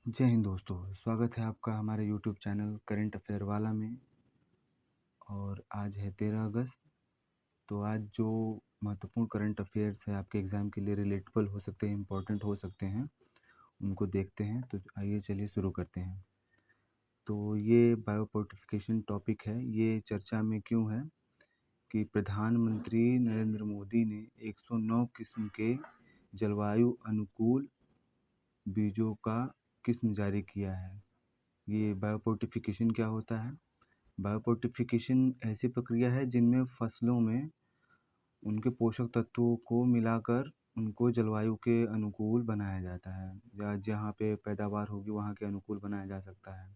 जय हिंद दोस्तों, स्वागत है आपका हमारे यूट्यूब चैनल करंट अफेयर वाला में। और आज है 13 अगस्त। तो आज जो महत्वपूर्ण करंट अफेयर्स है आपके एग्ज़ाम के लिए रिलेटेबल हो सकते हैं, इम्पोर्टेंट हो सकते हैं, उनको देखते हैं। तो आइए चलिए शुरू करते हैं। तो ये बायोपोर्टिफिकेशन टॉपिक है। ये चर्चा में क्यों है कि प्रधानमंत्री नरेंद्र मोदी ने 109 किस्म के जलवायु अनुकूल बीजों का किस्म जारी किया है। ये बायोपोर्टिफिकेशन क्या होता है? बायोपोर्टिफिकेशन ऐसी प्रक्रिया है जिनमें फसलों में उनके पोषक तत्वों को मिलाकर उनको जलवायु के अनुकूल बनाया जाता है, या जहाँ पे पैदावार होगी वहाँ के अनुकूल बनाया जा सकता है।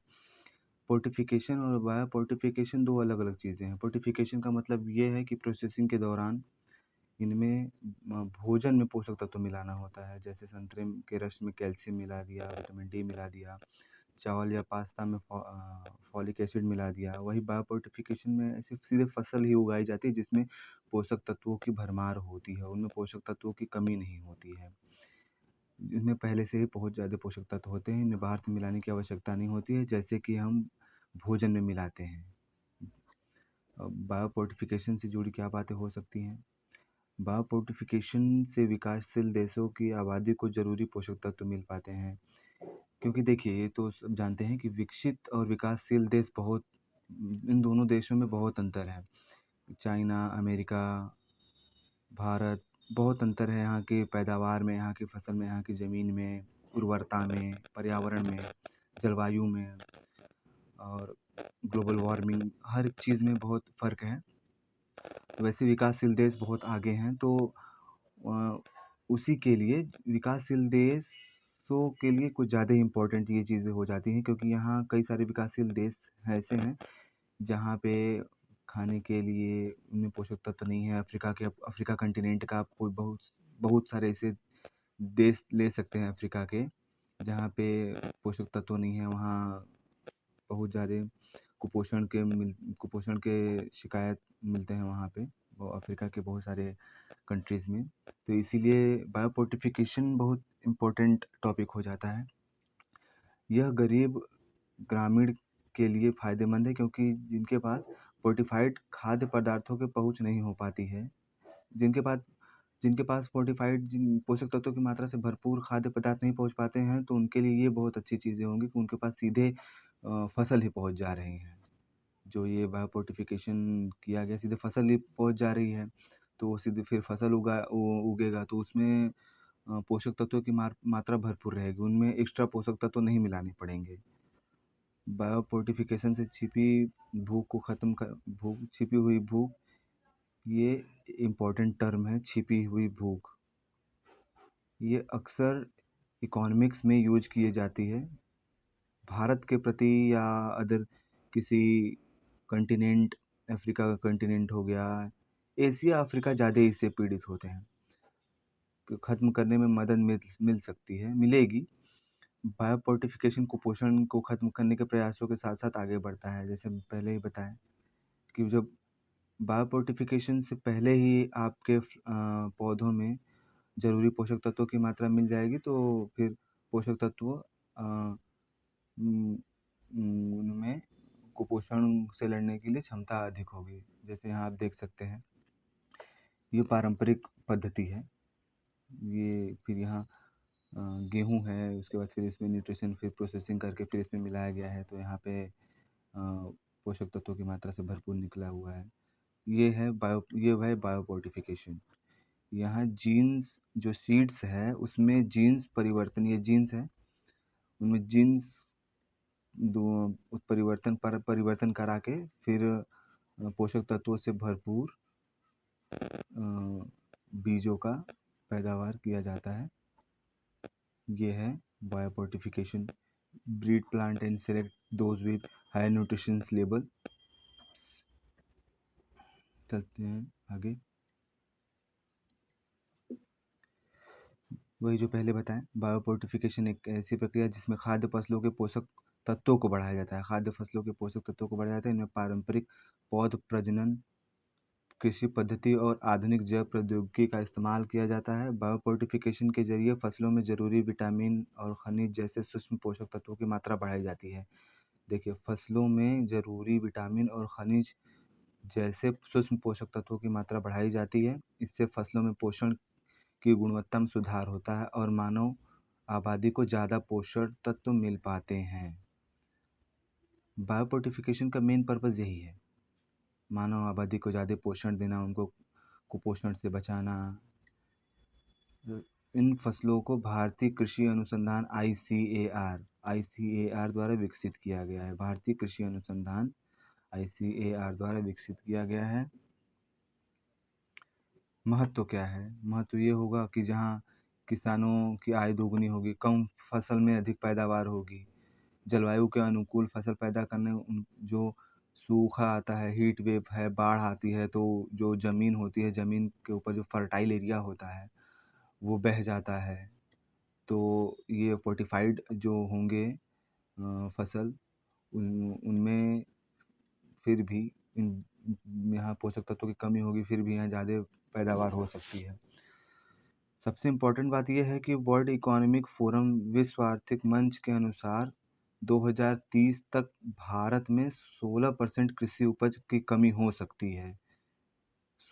पोर्टिफिकेशन और बायोपोर्टिफिकेशन दो अलग अलग चीज़ें हैं। पोर्टिफिकेशन का मतलब ये है कि प्रोसेसिंग के दौरान इनमें भोजन में पोषक तत्व मिलाना होता है। जैसे संतरे के रस में कैल्शियम मिला दिया, विटामिन डी मिला दिया, चावल या पास्ता में फॉलिक एसिड मिला दिया। वही बायोपोर्टिफिकेशन में ऐसे सीधे फसल ही उगाई जाती है जिसमें पोषक तत्वों की भरमार होती है, उनमें पोषक तत्वों की कमी नहीं होती है। इनमें पहले से ही बहुत ज़्यादा पोषक तत्व होते हैं, इन्हें बाहर से मिलाने की आवश्यकता नहीं होती है, जैसे कि हम भोजन में मिलाते हैं। बायोपोर्टिफिकेशन से जुड़ी क्या बातें हो सकती हैं? बायोपोर्टिफिकेशन से विकासशील देशों की आबादी को ज़रूरी पोषक तत्व मिल पाते हैं। क्योंकि देखिए, ये तो सब जानते हैं कि विकसित और विकासशील देश बहुत, इन दोनों देशों में बहुत अंतर है। चाइना, अमेरिका, भारत, बहुत अंतर है यहाँ की पैदावार में, यहाँ की फसल में, यहाँ की ज़मीन में, उर्वरता में, पर्यावरण में, जलवायु में और ग्लोबल वार्मिंग, हर चीज़ में बहुत फ़र्क है। वैसे विकासशील देश बहुत आगे हैं, तो अ, उसी के लिए विकासशील देशों के लिए कुछ ज़्यादा ही इम्पोर्टेंट ये चीज़ें हो जाती हैं, क्योंकि यहाँ कई सारे विकासशील देश ऐसे हैं जहाँ पे खाने के लिए उनमें पोषक तत्व नहीं है। अफ्रीका कंटिनेंट का आप कोई बहुत बहुत सारे ऐसे देश ले सकते हैं अफ्रीका के, जहाँ पे पोषक तत्व नहीं है। वहाँ बहुत ज़्यादा कुपोषण के शिकायत मिलते हैं वहाँ पे, वो अफ्रीका के बहुत सारे कंट्रीज़ में। तो इसीलिए बायोपोर्टिफिकेशन बहुत इम्पोर्टेंट टॉपिक हो जाता है। यह गरीब ग्रामीण के लिए फ़ायदेमंद है, क्योंकि जिनके पास फोर्टिफाइड खाद्य पदार्थों की पहुँच नहीं हो पाती है, जिनके पास जिनके पास फोर्टिफाइड जिन पोषक तत्वों की मात्रा से भरपूर खाद्य पदार्थ नहीं पहुँच पाते हैं, तो उनके लिए ये बहुत अच्छी चीज़ें होंगी कि उनके पास सीधे फसल ही पहुँच जा रही हैं। जो ये बायोपोर्टिफिकेशन किया गया, सीधे फसल ही पहुँच जा रही है, तो वो सीधे फिर फसल उगेगा, तो उसमें पोषक तत्वों की मात्रा भरपूर रहेगी, उनमें एक्स्ट्रा पोषक तत्व नहीं मिलाने पड़ेंगे। बायोपोर्टिफिकेशन से छिपी हुई भूख, ये इम्पोर्टेंट टर्म है, छिपी हुई भूख। ये अक्सर इकोनॉमिक्स में यूज किए जाती है। भारत के प्रति या अदर किसी कंटिनेंट, अफ्रीका का कंटिनेंट हो गया, एशिया अफ्रीका ज़्यादा इससे पीड़ित होते हैं, तो ख़त्म करने में मदद मिल सकती है, मिलेगी। बायोपोर्टिफिकेशन कुपोषण को ख़त्म करने के प्रयासों के साथ साथ आगे बढ़ता है। जैसे पहले ही बताया कि जब बायोपोर्टिफिकेशन से पहले ही आपके पौधों में ज़रूरी पोषक तत्वों की मात्रा मिल जाएगी, तो फिर पोषक तत्व उनमें कुपोषण से लड़ने के लिए क्षमता अधिक होगी। जैसे यहाँ आप देख सकते हैं, ये पारंपरिक पद्धति है। ये फिर यहाँ गेहूँ है, उसके बाद फिर इसमें न्यूट्रिशन, फिर प्रोसेसिंग करके फिर इसमें मिलाया गया है, तो यहाँ पे पोषक तत्वों की मात्रा से भरपूर निकला हुआ है। ये है बायोपोर्टिफिकेशन। यहाँ जीन्स, जो सीड्स है उसमें जीन्स परिवर्तन, ये जीन्स है, उनमें जीन्स परिवर्तन करा के फिर पोषक तत्वों से भरपूर बीजों का पैदावार किया जाता है। ये है biofortification. Breed plant and select those with high nutrition level. चलते हैं आगे। वही जो पहले बताएं, बायोपोर्टिफिकेशन एक ऐसी प्रक्रिया है जिसमें खाद्य फसलों के पोषक तत्वों को बढ़ाया जाता है। खाद्य फसलों के पोषक तत्वों को बढ़ाया जाता है। इनमें पारंपरिक पौध प्रजनन कृषि पद्धति और आधुनिक जैव प्रौद्योगिकी का इस्तेमाल किया जाता है। बायोफोर्टिफिकेशन के जरिए फसलों में जरूरी विटामिन और खनिज जैसे सूक्ष्म पोषक तत्वों की मात्रा बढ़ाई जाती है। देखिए, फसलों में जरूरी विटामिन और खनिज जैसे सूक्ष्म पोषक तत्वों की मात्रा बढ़ाई जाती है। इससे फसलों में पोषण की गुणवत्ता में सुधार होता है और मानव आबादी को ज़्यादा पोषण तत्व मिल पाते हैं। बायोफोर्टिफिकेशन का मेन पर्पज़ यही है, मानव आबादी को ज़्यादा पोषण देना, उनको कुपोषण से बचाना। इन फसलों को भारतीय कृषि अनुसंधान आईसीएआर द्वारा विकसित किया गया है। भारतीय कृषि अनुसंधान आईसीएआर द्वारा विकसित किया गया है। महत्व क्या है? महत्व ये होगा कि जहाँ किसानों की आय दोगुनी होगी, कम फसल में अधिक पैदावार होगी, जलवायु के अनुकूल फसल पैदा करने, जो सूखा आता है, हीट वेव है, बाढ़ आती है, तो जो ज़मीन होती है, ज़मीन के ऊपर जो फर्टाइल एरिया होता है वो बह जाता है। तो ये फोर्टिफाइड जो होंगे फसल, उनमें फिर भी यहाँ पोषक तत्वों की कमी होगी, फिर भी यहाँ ज़्यादा पैदावार हो सकती है। सबसे इम्पोर्टेंट बात यह है कि वर्ल्ड इकोनॉमिक फोरम विश्व आर्थिक मंच के अनुसार 2030 तक भारत में 16% कृषि उपज की कमी हो सकती है।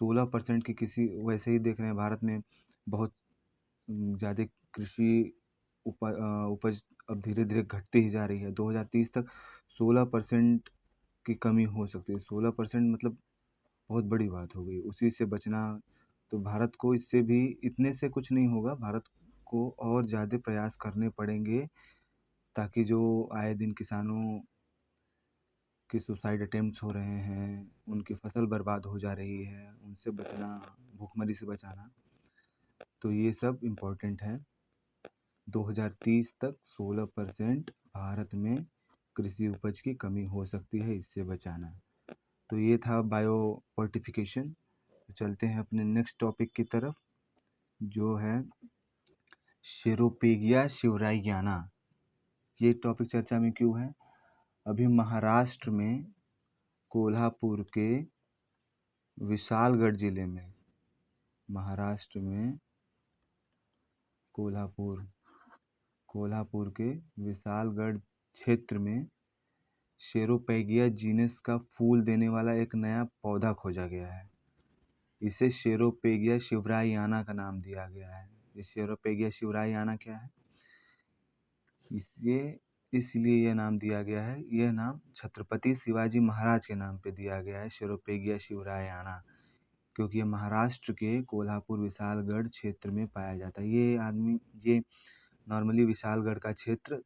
16% की किसी, वैसे ही देख रहे हैं भारत में बहुत ज़्यादा कृषि उपज अब धीरे धीरे घटती ही जा रही है। 2030 तक 16% की कमी हो सकती है। 16% मतलब बहुत बड़ी बात हो गई। उसी से बचना, तो भारत को इससे भी, इतने से कुछ नहीं होगा, भारत को और ज़्यादा प्रयास करने पड़ेंगे ताकि जो आए दिन किसानों के सुसाइड अटेम्प्ट्स हो रहे हैं, उनकी फसल बर्बाद हो जा रही है, उनसे बचना, भूखमरी से बचाना, तो ये सब इम्पोर्टेंट है। 2030 तक 16% भारत में कृषि उपज की कमी हो सकती है, इससे बचाना। तो ये था बायो फोर्टिफिकेशन। चलते हैं अपने नेक्स्ट टॉपिक की तरफ, जो है शेरोपेगिया शिवरायाना। ये टॉपिक चर्चा में क्यों है? अभी महाराष्ट्र में कोल्हापुर के विशालगढ़ जिले में, महाराष्ट्र में कोल्हापुर के विशालगढ़ क्षेत्र में शेरोपेगिया जीनस का फूल देने वाला एक नया पौधा खोजा गया है। इसे शेरोपेगिया शिवरायाना का नाम दिया गया है। ये शेरोपेगिया शिवरायाना क्या है? इसलिए यह नाम दिया गया है, यह नाम छत्रपति शिवाजी महाराज के नाम पे दिया गया है, शेरोपेगिया शिवरायाना, क्योंकि ये महाराष्ट्र के कोल्हापुर विशालगढ़ क्षेत्र में पाया जाता है। ये नॉर्मली विशालगढ़ का क्षेत्र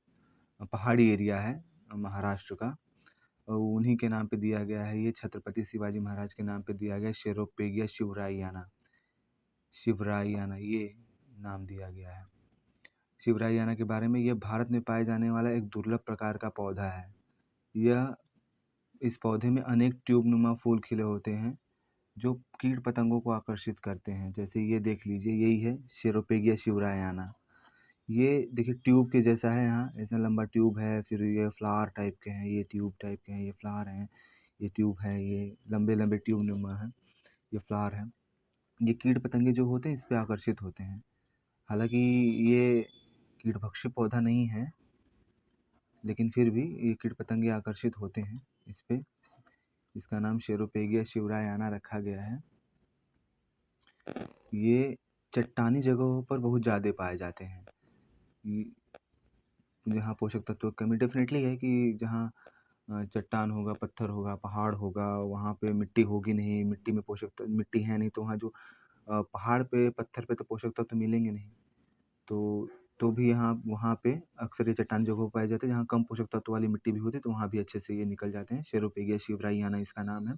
पहाड़ी एरिया है महाराष्ट्र का, और उन्हीं के नाम पे दिया गया है। ये छत्रपति शिवाजी महाराज के नाम पे दिया गया, शेरोपेगिया शिवरायाना ये नाम दिया गया है। शिवरायाना के बारे में, यह भारत में पाए जाने वाला एक दुर्लभ प्रकार का पौधा है। इस पौधे में अनेक ट्यूब नुमा फूल खिले होते हैं जो कीट पतंगों को आकर्षित करते हैं। जैसे ये देख लीजिए, यही है शेरोपेगिया शिवरायाना। ये देखिए ट्यूब के जैसा है, यहाँ ऐसा लंबा ट्यूब है, फिर ये फ्लावर टाइप के हैं, ये ट्यूब टाइप के हैं, ये फ्लावर हैं, ये ट्यूब है, ये लंबे लंबे ट्यूब नुमा है, ये फ्लावर है। ये कीट पतंगे जो होते हैं इस पे आकर्षित होते हैं। हालांकि ये कीटभक्षी पौधा नहीं है, लेकिन फिर भी ये कीट पतंगे आकर्षित होते हैं इस पे। इसका नाम शेरोपेगिया शिवरायाना रखा गया है। ये चट्टानी जगहों पर बहुत ज़्यादा पाए जाते हैं। जहाँ पोषक तत्व की कमी डेफिनेटली है, कि जहाँ चट्टान होगा, पत्थर होगा, पहाड़ होगा, वहाँ पे मिट्टी होगी नहीं, मिट्टी में मिट्टी है नहीं, तो वहाँ जो पहाड़ पे, पत्थर पे तो पोषक तत्व मिलेंगे नहीं। तो भी यहाँ वहाँ पे अक्सर ये चट्टान जगहों पर पाए जाते हैं, जहाँ कम पोषक तत्व वाली मिट्टी भी होती है, तो वहाँ भी अच्छे से ये निकल जाते हैं। शेरोपेगिया शिवरायाना इसका नाम है।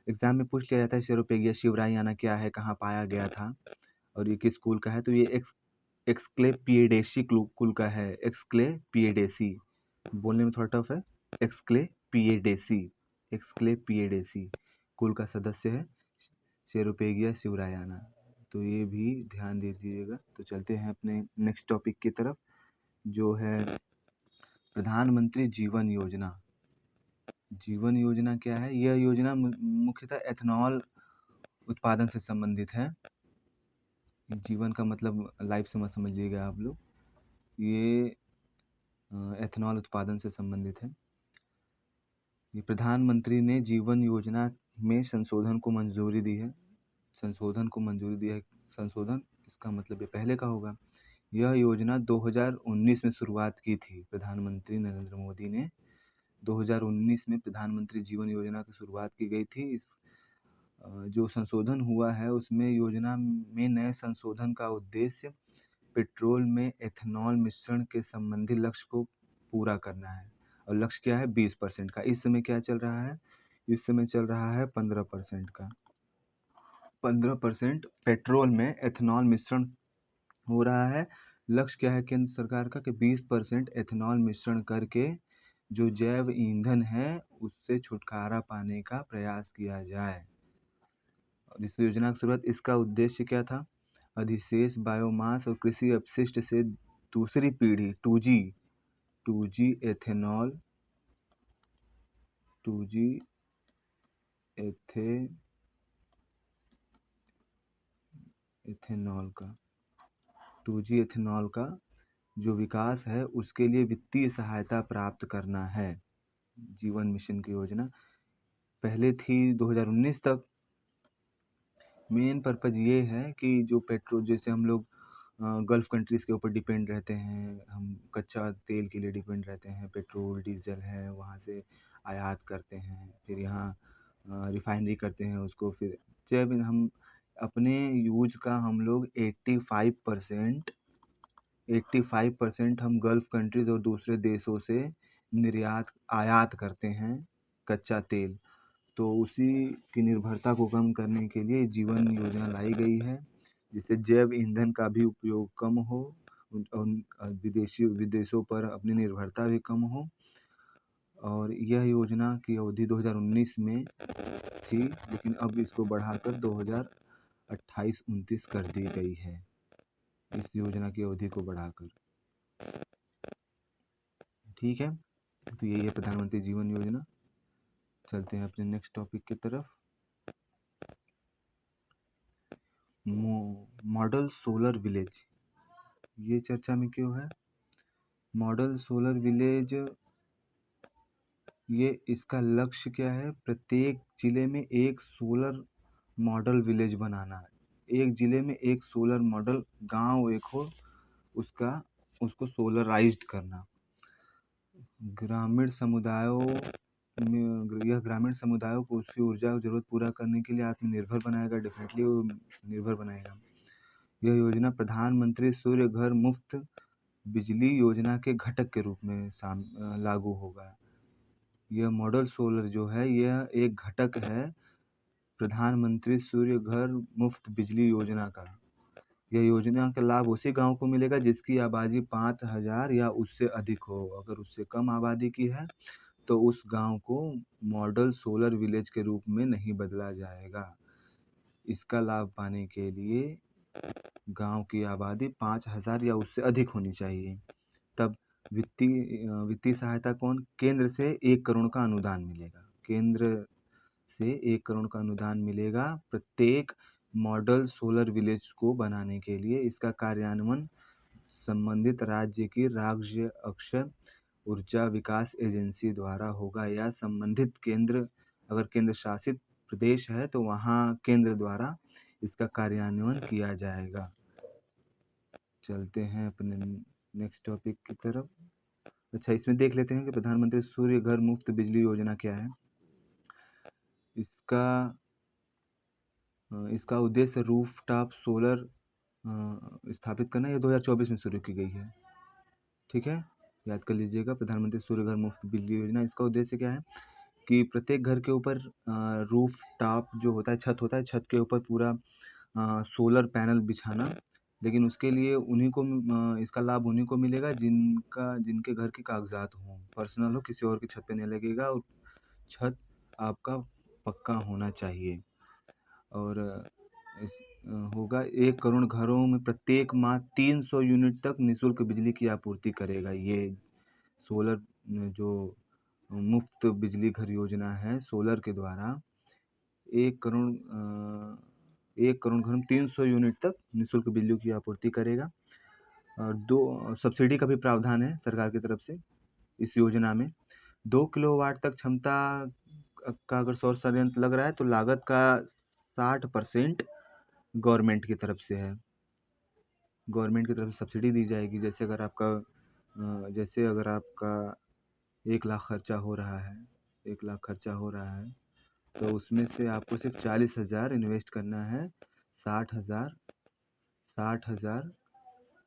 एग्जाम में पूछ लिया जाता है शेरोपेगिया शिवरायाना क्या है, कहाँ पाया गया था और ये किस कुल का है। तो ये एक्सक्लेपिएडेसी कुल का है। एक्सक्लेपिएडेसी बोलने में थोड़ा टफ है। एक्सक्लेपिएडेसी कुल का सदस्य है शेरोपेगिया शिवरायाना। तो ये भी ध्यान दे दीजिएगा। तो चलते हैं अपने नेक्स्ट टॉपिक की तरफ, जो है प्रधानमंत्री जीवन योजना। जीवन योजना क्या है? यह योजना मुख्यतः एथेनॉल उत्पादन से संबंधित है। जीवन का मतलब लाइफ से मत समझिएगा आप लोग, ये एथेनॉल उत्पादन से संबंधित है। ये प्रधानमंत्री ने जीवन योजना में संशोधन को मंजूरी दी है। संशोधन को मंजूरी दी है। संशोधन इसका मतलब ये पहले का होगा। यह योजना 2019 में शुरुआत की थी। प्रधानमंत्री नरेंद्र मोदी ने 2019 में प्रधानमंत्री जीवन योजना की शुरुआत की गई थी। इस जो संशोधन हुआ है उसमें योजना में नए संशोधन का उद्देश्य पेट्रोल में एथेनॉल मिश्रण के संबंधी लक्ष्य को पूरा करना है। और लक्ष्य क्या है? 20% का। इस समय क्या चल रहा है? इस समय चल रहा है 15% का। 15% पेट्रोल में एथेनॉल मिश्रण हो रहा है। लक्ष्य क्या है केंद्र सरकार का? कि 20% एथेनॉल मिश्रण करके जो जैव ईंधन है उससे छुटकारा पाने का प्रयास किया जाए। और इस योजना की शुरुआत, इसका उद्देश्य क्या था? अधिशेष बायोमास और कृषि अपशिष्ट से दूसरी पीढ़ी 2G एथेनॉल 2G एथेनॉल का 2G एथेनॉल का जो विकास है उसके लिए वित्तीय सहायता प्राप्त करना है। जीवन मिशन की योजना पहले थी 2019 तक। मेन पर्पज ये है कि जो पेट्रोल, जैसे हम लोग गल्फ कंट्रीज़ के ऊपर डिपेंड रहते हैं, हम कच्चा तेल के लिए डिपेंड रहते हैं, पेट्रोल डीजल है वहाँ से आयात करते हैं, फिर यहाँ रिफाइनरी करते हैं उसको, फिर जब हम अपने यूज का हम लोग 85% हम गल्फ कंट्रीज़ और दूसरे देशों से आयात करते हैं कच्चा तेल। तो उसी की निर्भरता को कम करने के लिए जीवन योजना लाई गई है, जिससे जैव ईंधन का भी उपयोग कम हो और विदेशों पर अपनी निर्भरता भी कम हो। और यह योजना की अवधि 2019 में थी, लेकिन अब इसको बढ़ाकर 2028-29 कर दी गई है। इस योजना की अवधि को बढ़ाकर, ठीक है। तो यही है प्रधानमंत्री जीवन योजना। चलते हैं अपने नेक्स्ट टॉपिक की तरफ। मॉडल सोलर विलेज, ये चर्चा में क्यों है? मॉडल सोलर विलेज, ये इसका लक्ष्य क्या है? प्रत्येक जिले में एक सोलर मॉडल विलेज बनाना है। एक जिले में एक सोलर मॉडल गांव एक हो, उसको सोलराइज्ड करना। ग्रामीण समुदायों यह ग्रामीण समुदायों को उसकी ऊर्जा की जरूरत पूरा करने के लिए आत्मनिर्भर बनाएगा। डेफिनेटली वो निर्भर बनाएगा। यह योजना प्रधानमंत्री सूर्य घर मुफ्त बिजली योजना के घटक के रूप में लागू होगा। यह मॉडल सोलर जो है यह एक घटक है प्रधानमंत्री सूर्य घर मुफ्त बिजली योजना का। यह योजना का लाभ उसी गांव को मिलेगा जिसकी आबादी 5,000 या उससे अधिक हो। अगर उससे कम आबादी की है तो उस गांव को मॉडल सोलर विलेज के रूप में नहीं बदला जाएगा। इसका लाभ पाने के लिए गांव की आबादी 5,000 या उससे अधिक होनी चाहिए। तब वित्तीय सहायता कौन? केंद्र से 1 करोड़ का अनुदान मिलेगा। केंद्र से 1 करोड़ का अनुदान मिलेगा प्रत्येक मॉडल सोलर विलेज को बनाने के लिए। इसका कार्यान्वयन संबंधित राज्य की राज्य अक्षर ऊर्जा विकास एजेंसी द्वारा होगा, या संबंधित केंद्र, अगर केंद्र शासित प्रदेश है तो वहाँ केंद्र द्वारा इसका कार्यान्वयन किया जाएगा। चलते हैं अपने नेक्स्ट टॉपिक की तरफ। अच्छा, इसमें देख लेते हैं कि प्रधानमंत्री सूर्य घर मुफ्त बिजली योजना क्या है। इसका उद्देश्य रूफटॉप सोलर स्थापित करना। यह 2024 में शुरू की गई है, ठीक है, याद कर लीजिएगा। प्रधानमंत्री सूर्य घर मुफ्त बिजली योजना, इसका उद्देश्य क्या है कि प्रत्येक घर के ऊपर रूफ टॉप जो होता है, छत होता है, छत के ऊपर पूरा सोलर पैनल बिछाना। लेकिन उसके लिए उन्हीं को इसका लाभ उन्हीं को मिलेगा जिनके घर के कागजात हों, पर्सनल हो, किसी और की छत पे नहीं लगेगा। और छत आपका पक्का होना चाहिए। और होगा 1 करोड़ घरों में प्रत्येक माह 300 यूनिट तक निःशुल्क बिजली की आपूर्ति करेगा। ये सोलर जो मुफ्त बिजली घर योजना है सोलर के द्वारा 1 करोड़ 1 करोड़ घरों में 300 यूनिट तक निःशुल्क बिजली की आपूर्ति करेगा। और 2 सब्सिडी का भी प्रावधान है सरकार की तरफ से इस योजना में। 2 किलोवाट तक क्षमता का अगर सौर संयंत्र लग रहा है तो लागत का 60% गवर्नमेंट की तरफ से है। गवर्नमेंट की तरफ से सब्सिडी दी जाएगी। जैसे अगर आपका 1 लाख खर्चा हो रहा है, 1 लाख खर्चा हो रहा है तो उसमें से आपको सिर्फ 40,000 इन्वेस्ट करना है। 60,000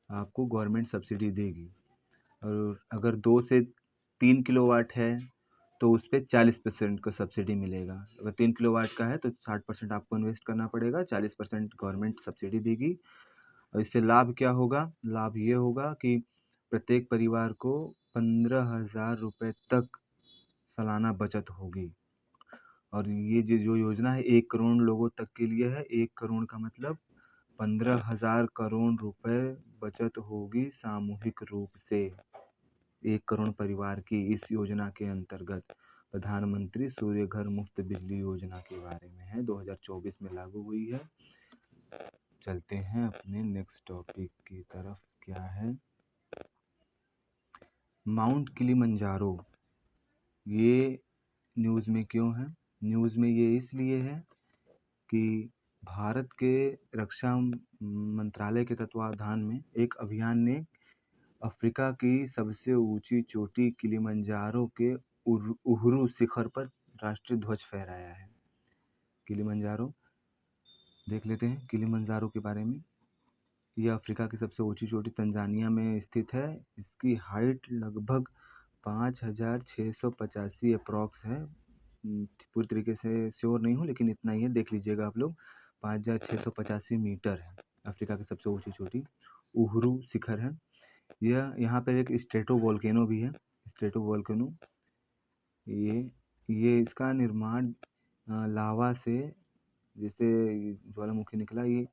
आपको गवर्नमेंट सब्सिडी देगी। और अगर 2 से 3 किलोवाट है तो उस पे 40% का सब्सिडी मिलेगा। अगर 3 किलोवाट का है तो 60% आपको इन्वेस्ट करना पड़ेगा, 40% गवर्नमेंट सब्सिडी देगी। और इससे लाभ क्या होगा? लाभ ये होगा कि प्रत्येक परिवार को 15,000 रुपये तक सालाना बचत होगी। और ये जो योजना है 1 करोड़ लोगों तक के लिए है। 1 करोड़ का मतलब 15,000 करोड़ रुपए बचत होगी सामूहिक रूप से 1 करोड़ परिवार की इस योजना के अंतर्गत। प्रधानमंत्री सूर्य घर मुफ्त बिजली योजना के बारे में है, 2024 में लागू हुई है। चलते हैं अपने नेक्स्ट टॉपिक की तरफ। क्या है? Mount Kilimanjaro. ये न्यूज़ में क्यों है? न्यूज़ में ये इसलिए है कि भारत के रक्षा मंत्रालय के तत्वाधान में एक अभियान ने अफ्रीका की सबसे ऊंची चोटी किलिमंजारो के उहुरु शिखर पर राष्ट्रीय ध्वज फहराया है। किलिमंजारो देख लेते हैं किलिमंजारो के बारे में। यह अफ्रीका की सबसे ऊंची चोटी तंजानिया में स्थित है। इसकी हाइट लगभग 5,685 अप्रॉक्स है। पूरी तरीके से श्योर नहीं हूँ लेकिन इतना ही है, देख लीजिएगा आप लोग। 5,685 मीटर है अफ्रीका की सबसे ऊंची चोटी, उहुरु शिखर है। यह यहाँ पर एक स्ट्रेटो वोल्केनो भी है। स्ट्रेटो वोल्केनो ये इसका निर्माण लावा से, जैसे ज्वालामुखी निकला, ये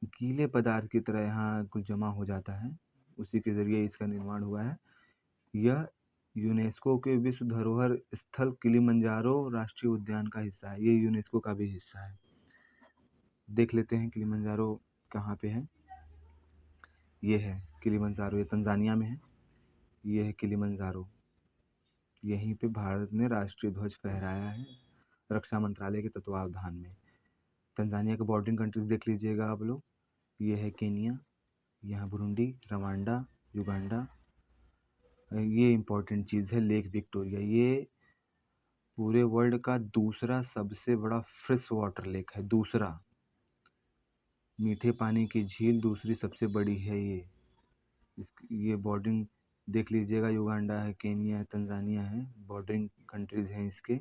गीले पदार्थ की तरह यहाँ कुछ जमा हो जाता है, उसी के ज़रिए इसका निर्माण हुआ है। यह यूनेस्को के विश्व धरोहर स्थल किलिमंजारो राष्ट्रीय उद्यान का हिस्सा है। ये यूनेस्को का भी हिस्सा है। देख लेते हैं किलिमंजारो कहाँ पे है। ये है किलिमंजारो, ये तंजानिया में है। ये है किलिमंजारो। यहीं पे भारत ने राष्ट्रीय ध्वज फहराया है रक्षा मंत्रालय के तत्वावधान में। तंजानिया के बॉर्डरिंग कंट्रीज देख लीजिएगा आप लोग। ये है केनिया, यहाँ बुरुंडी, रवांडा, युगांडा। ये इम्पोर्टेंट चीज़ है लेक विक्टोरिया। ये पूरे वर्ल्ड का दूसरा सबसे बड़ा फ्रेश वाटर लेक है। दूसरा मीठे पानी की झील दूसरी सबसे बड़ी है ये बॉर्डरिंग देख लीजिएगा। युगांडा है, केनिया है, तंजानिया है, बॉर्डरिंग कंट्रीज हैं इसके।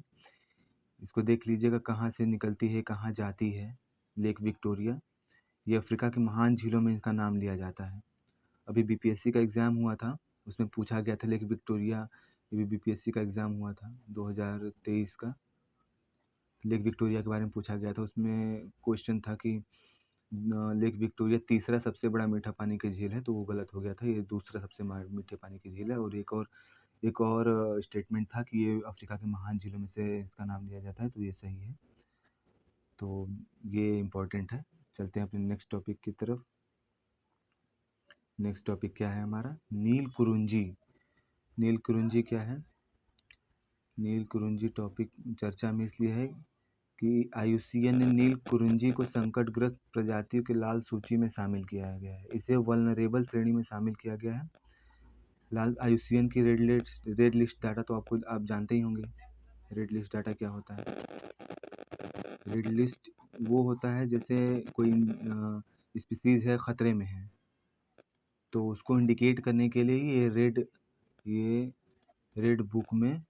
इसको देख लीजिएगा कहाँ से निकलती है, कहाँ जाती है लेक विक्टोरिया। ये अफ्रीका की महान झीलों में इसका नाम लिया जाता है। अभी बीपीएससी का एग्ज़ाम हुआ था, उसमें पूछा गया था लेक विक्टोरिया। ये भी बीपीएससी का एग्ज़ाम हुआ था 2023 का। लेक विक्टोरिया के बारे में पूछा गया था। उसमें क्वेश्चन था कि लेक विक्टोरिया तीसरा सबसे बड़ा मीठा पानी की झील है, तो वो गलत हो गया था। ये दूसरा सबसे मीठे पानी की झील है। और एक और स्टेटमेंट था कि ये अफ्रीका के महान झीलों में से इसका नाम लिया जाता है, तो ये सही है। तो ये इम्पोर्टेंट है। चलते हैं अपने नेक्स्ट टॉपिक की तरफ। नेक्स्ट टॉपिक क्या है हमारा? नील कुरुंजी। नील कुरुंजी क्या है? नील कुरुंजी टॉपिक चर्चा में इसलिए है कि IUCN ने नील कुरुंजी को संकटग्रस्त प्रजातियों की लाल सूची में शामिल किया गया है। इसे वल्नरेबल श्रेणी में शामिल किया गया है। लाल IUCN की रेड लिस्ट डाटा तो आप जानते ही होंगे। रेड लिस्ट डाटा क्या होता है? रेड लिस्ट वो होता है जैसे कोई स्पीसीज है खतरे में है, तो उसको इंडिकेट करने के लिए ये रेड बुक में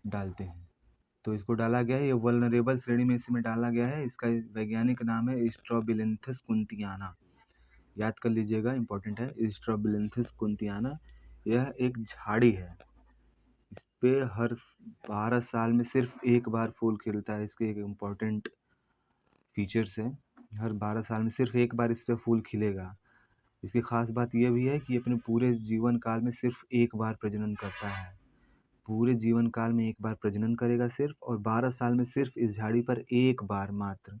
डालते हैं। तो इसको डाला गया है, ये वल्नरेबल श्रेणी में इसमें डाला गया है। इसका वैज्ञानिक नाम है स्ट्रोबिलिन्थस कुंतियाना। याद कर लीजिएगा, इंपॉर्टेंट है स्ट्रोबिलिन्थस कुंतियाना। यह एक झाड़ी है। इस पे हर 12 साल में सिर्फ एक बार फूल खिलता है। इसके एक इम्पॉर्टेंट फीचर्स है, हर 12 साल में सिर्फ एक बार इस पे फूल खिलेगा। इसकी खास बात यह भी है कि अपने पूरे जीवन काल में सिर्फ एक बार प्रजनन करता है। पूरे जीवन काल में एक बार प्रजनन करेगा सिर्फ, और 12 साल में सिर्फ इस झाड़ी पर एक बार मात्र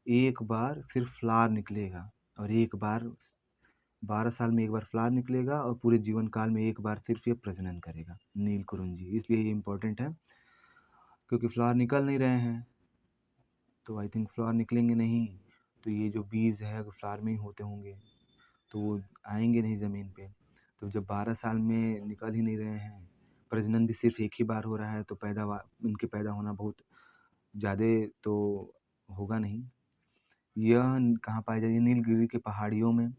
एक बार सिर्फ फ्लावर निकलेगा, और एक बार 12 साल में एक बार फ्लावर निकलेगा, और पूरे जीवन काल में एक बार सिर्फ ये प्रजनन करेगा, नीलकुरुंजी। इसलिए ये इम्पोर्टेंट है, क्योंकि फ्लावर निकल नहीं रहे हैं, तो आई थिंक फ्लावर निकलेंगे नहीं, तो ये जो बीज है अगर फ्लावर में ही होते होंगे तो वो आएंगे नहीं ज़मीन पे। तो जब 12 साल में निकल ही नहीं रहे हैं, प्रजनन भी सिर्फ एक ही बार हो रहा है, तो पैदावार इनके पैदा होना बहुत ज़्यादा तो होगा नहीं। यह कहाँ पाई जाती है? नीलगिरी के पहाड़ियों में,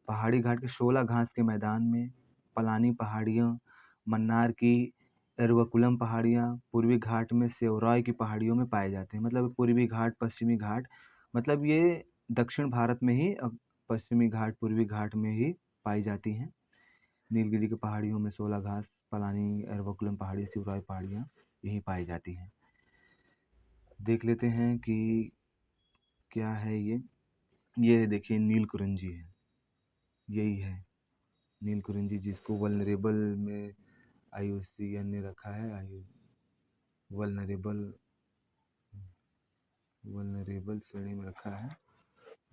पहाड़ी घाट के शोला घास के मैदान में, पलानी पहाड़ियाँ, मन्नार की एर्वकुलम पहाड़ियाँ, पूर्वी घाट में सेवरॉय की पहाड़ियों में पाए जाते हैं। मतलब पूर्वी घाट, पश्चिमी घाट, मतलब ये दक्षिण भारत में ही, पश्चिमी घाट, पूर्वी घाट में ही पाई जाती हैं। नीलगिरी की पहाड़ियों में शोला घास, पलानी, एर्वकुलम पहाड़ी, सेवरॉय पहाड़ियाँ यही पाई जाती हैं। देख लेते हैं कि क्या है ये देखिए नीलकुरिंजी है, यही है नीलकुरिंजी, जिसको वल्नरेबल में IUCN ने रखा है, वल्नरेबल वल्नरेबल श्रेणी में रखा है।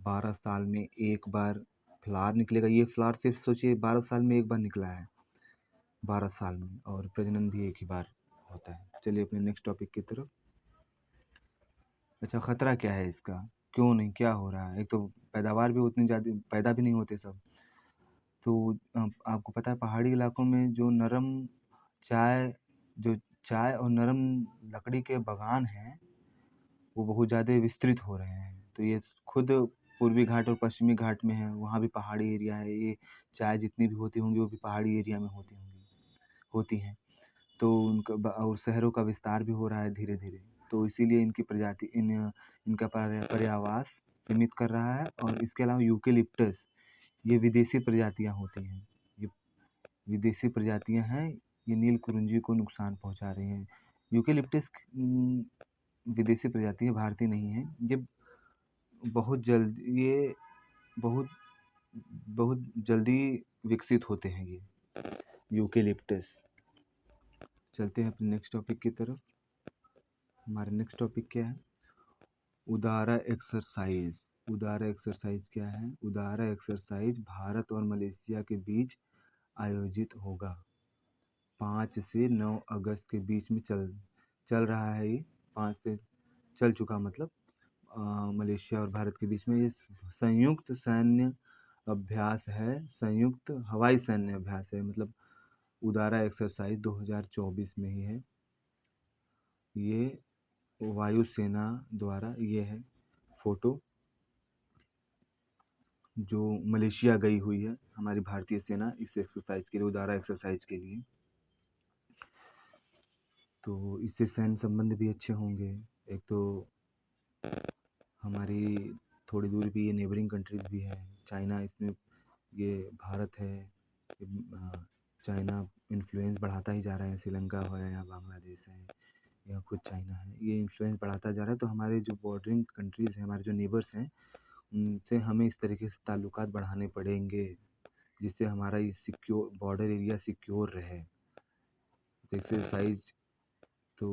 12 साल में एक बार फ्लावर निकलेगा। ये फ्लावर सिर्फ सोचिए 12 साल में एक बार निकला है, 12 साल में, और प्रजनन भी एक ही बार होता है। चलिए अपने नेक्स्ट टॉपिक की तरफ। अच्छा, खतरा क्या है इसका, क्यों नहीं, क्या हो रहा है? एक तो पैदावार भी उतनी ज़्यादा पैदा भी नहीं होते सब। तो आपको पता है पहाड़ी इलाकों में चाय जो चाय और नरम लकड़ी के बागान हैं, वो बहुत ज़्यादा विस्तृत हो रहे हैं। तो ये खुद पूर्वी घाट और पश्चिमी घाट में है, वहाँ भी पहाड़ी एरिया है। ये चाय जितनी भी होती होंगी वो भी पहाड़ी एरिया में होती हैं। तो और शहरों का विस्तार भी हो रहा है धीरे धीरे, तो इसीलिए इनका पर्यावास सीमित कर रहा है। और इसके अलावा यूकेलिप्टस, ये विदेशी प्रजातियाँ होती हैं, ये विदेशी प्रजातियाँ हैं, ये नीलकुरिंजी को नुकसान पहुंचा रही हैं। यूकेलिप्टस विदेशी प्रजाति है, भारतीय नहीं है। ये बहुत बहुत जल्दी विकसित होते हैं ये यूकेलिप्टस। चलते हैं अपने नेक्स्ट टॉपिक की तरफ। हमारा नेक्स्ट टॉपिक क्या है? उदारा एक्सरसाइज। उदारा एक्सरसाइज क्या है? उदारा एक्सरसाइज भारत और मलेशिया के बीच आयोजित होगा। 5 से 9 अगस्त के बीच में चल रहा है ये। 5 से चल चुका, मतलब मलेशिया और भारत के बीच में ये संयुक्त सैन्य अभ्यास है, संयुक्त हवाई सैन्य अभ्यास है। मतलब उदारा एक्सरसाइज 2024 में ही है। ये वायुसेना द्वारा, ये है फोटो जो मलेशिया गई हुई है हमारी भारतीय सेना इस एक्सरसाइज के लिए, उदारा एक्सरसाइज के लिए। तो इससे सैन्य संबंध भी अच्छे होंगे। एक तो हमारी थोड़ी दूरी पे ये नेबरिंग कंट्रीज भी है, चाइना इसमें, ये भारत है, चाइना इन्फ्लुएंस बढ़ाता ही जा रहा है। श्रीलंका है या बांग्लादेश है या खुद चाइना है, ये इन्फ्लुएंस बढ़ाता जा रहा है। तो हमारे जो बॉर्डरिंग कंट्रीज़ हैं, हमारे जो नेबर्स हैं, उनसे हमें इस तरीके से ताल्लुकात बढ़ाने पड़ेंगे जिससे हमारा ये सिक्योर बॉर्डर एरिया सिक्योर रहे। एक्सरसाइज तो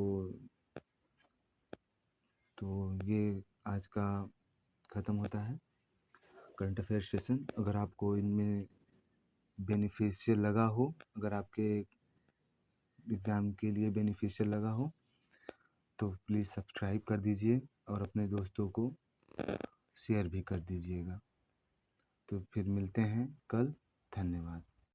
तो ये आज का ख़त्म होता है करंट अफेयर सेशन। अगर आपको इनमें बेनिफिशियल लगा हो, अगर आपके एग्ज़ाम के लिए बेनिफिशियल लगा हो, तो प्लीज़ सब्सक्राइब कर दीजिए और अपने दोस्तों को शेयर भी कर दीजिएगा। तो फिर मिलते हैं कल। धन्यवाद।